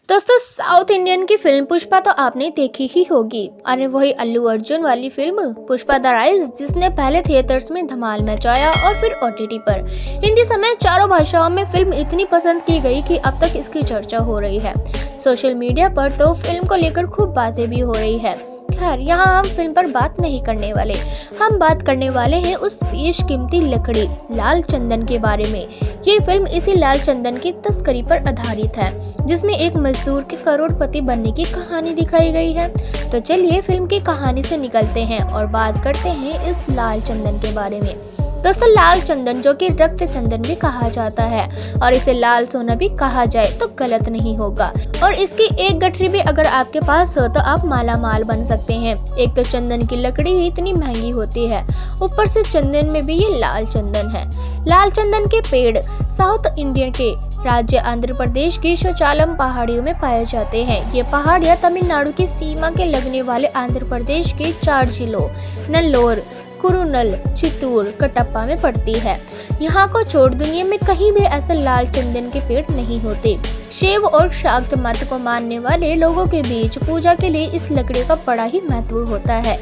दोस्तों, south Indian की film Pushpa तो आपने देखी ही होगी। अरे वही अल्लू अर्जुन वाली फिल्म पुष्पा द राइज, जिसने पहले थिएटर्स में धमाल मचाया और फिर ओटीटी पर हिंदी समेत चारों भाषाओं में फिल्म इतनी पसंद की गई कि अब तक इसकी चर्चा हो रही है। सोशल मीडिया पर तो फिल्म को लेकर खूब बातें भी हो रही है। खैर, यहाँ हम फिल्म पर बात नहीं करने वाले, हम बात करने वाले हैं उस बेशकीमती लकड़ी लाल चंदन के बारे में। ये फिल्म इसी लाल चंदन की तस्करी पर आधारित है, जिसमें एक मजदूर के करोड़पति बनने की कहानी दिखाई गई है। तो चलिए फिल्म की कहानी से निकलते हैं और बात करते हैं इस लाल चंदन के बारे में। दोस्तों, लाल चंदन, जो कि रक्त चंदन भी कहा जाता है और इसे लाल सोना भी कहा जाए तो गलत नहीं होगा। और इसकी एक गठरी भी अगर आपके पास हो तो आप माला माल बन सकते हैं। एक तो चंदन की लकड़ी ही इतनी महंगी होती है, ऊपर से चंदन में भी ये लाल चंदन है। लाल चंदन के पेड़ साउथ इंडिया के राज्य आंध्र प्रदेश की शोचालम पहाड़ियों में पाए जाते हैं। ये पहाड़ियाँ तमिलनाडु की सीमा के लगने वाले आंध्र प्रदेश के 4 जिलों नल्लोर, कुरुनल, चित्तूर, कटप्पा में पड़ती है। यहाँ को छोड़ दुनिया में कहीं भी ऐसे लाल चंदन के पेड़ नहीं होते। शिव और शाक्त मत को मानने वाले लोगों के बीच पूजा के लिए इस लकड़ी का बड़ा ही महत्व होता है।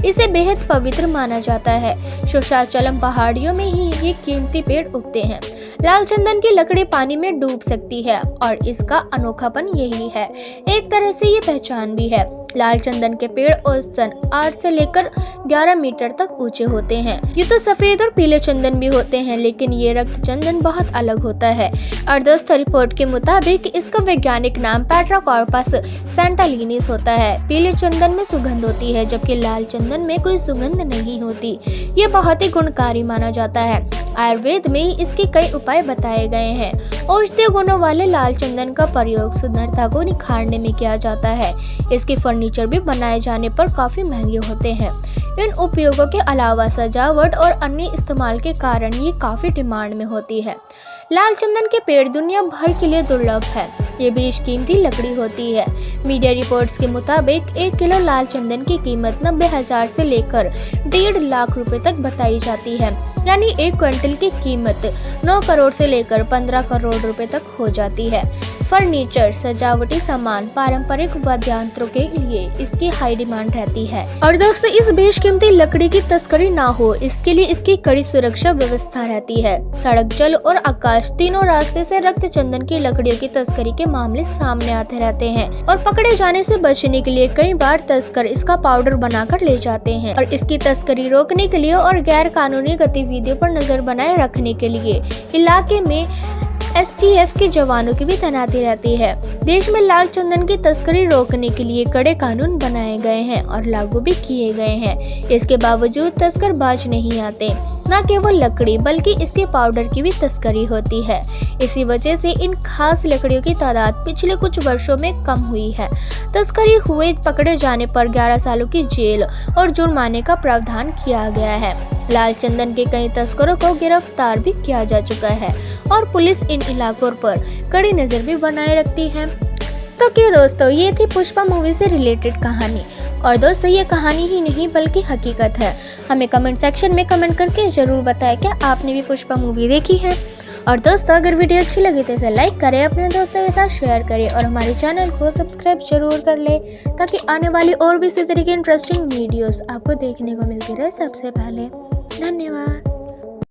इसे बेहद पवित्र माना जाता है। शोशाचलम पहाड़ियों में ही ये कीमती पेड़ उगते हैं। लाल चंदन की लकड़ी पानी में डूब सकती है और इसका अनोखापन यही है। एक तरह से ये पहचान भी है। लाल चंदन के पेड़ औसतन 8 से लेकर 11 मीटर तक ऊंचे होते हैं। ये तो सफेद और पीले चंदन भी होते हैं, लेकिन ये रक्त चंदन बहुत अलग होता है। और दोस्तों, रिपोर्ट के मुताबिक इसका वैज्ञानिक नाम पैट्राकॉर्पस सैंटालिनिस होता है। पीले चंदन में सुगंध होती है, जबकि लाल चंदन में कोई सुगंध नहीं होती। ये बहुत ही गुणकारी माना जाता है। आयुर्वेद में इसके कई उपाय बताए गए हैं। औषधीय गुणों वाले लाल चंदन का प्रयोग सुंदरता को निखारने में किया जाता है। इसके फर्नीचर भी बनाए जाने पर काफी महंगे होते हैं। इन उपयोगों के अलावा सजावट और अन्य इस्तेमाल के कारण ये काफी डिमांड में होती है। लाल चंदन के पेड़ दुनिया भर के लिए दुर्लभ है। ये बेशकीमती लकड़ी होती है। मीडिया रिपोर्ट्स के मुताबिक 1 किलो लाल चंदन की कीमत 90,000 से लेकर 1.5 लाख रुपए तक बताई जाती है। यानी 1 क्विंटल की कीमत 9 करोड़ से लेकर 15 करोड़ रुपए तक हो जाती है। फर्नीचर, सजावटी सामान, पारंपरिक वाद्ययंत्रों के लिए इसकी हाई डिमांड रहती है। और दोस्तों, इस बेशकीमती लकड़ी की तस्करी ना हो, इसके लिए इसकी कड़ी सुरक्षा व्यवस्था रहती है। सड़क, जल और आकाश तीनों रास्ते से रक्त चंदन की लकड़ियों की तस्करी के मामले सामने आते रहते हैं। और पकड़े जाने से बचने के लिए कई बार तस्कर इसका पाउडर बनाकर ले जाते हैं। और इसकी तस्करी रोकने के लिए और गैर कानूनी गतिविधियों पर नजर बनाए रखने के लिए इलाके में STF के जवानों की भी तैनाती रहती है। देश में लाल चंदन की तस्करी रोकने के लिए कड़े कानून बनाए गए हैं और लागू भी किए गए हैं। इसके बावजूद तस्कर बाज नहीं आते। न केवल लकड़ी बल्कि इसके पाउडर की भी तस्करी होती है। इसी वजह से इन खास लकड़ियों की तादाद पिछले कुछ वर्षों में कम हुई है। तस्करी हुए पकड़े जाने पर 11 सालों की जेल और जुर्माने का प्रावधान किया गया है। लाल चंदन के कई तस्करों को गिरफ्तार भी किया जा चुका है और पुलिस इन इलाकों पर कड़ी नजर भी बनाए रखती है। तो क्या दोस्तों, ये थी पुष्पा मूवी से रिलेटेड कहानी। और दोस्तों, ये कहानी ही नहीं बल्कि हकीकत है। हमें कमेंट सेक्शन में कमेंट करके जरूर बताएं क्या आपने भी पुष्पा मूवी देखी है। और दोस्तों, अगर वीडियो अच्छी लगी तो इसे लाइक करें, अपने दोस्तों के साथ शेयर करें और हमारे चैनल को सब्सक्राइब जरूर कर लें, ताकि आने वाली और भी इसी तरह की इंटरेस्टिंग वीडियोस आपको देखने को मिलती रहे सबसे पहले। धन्यवाद।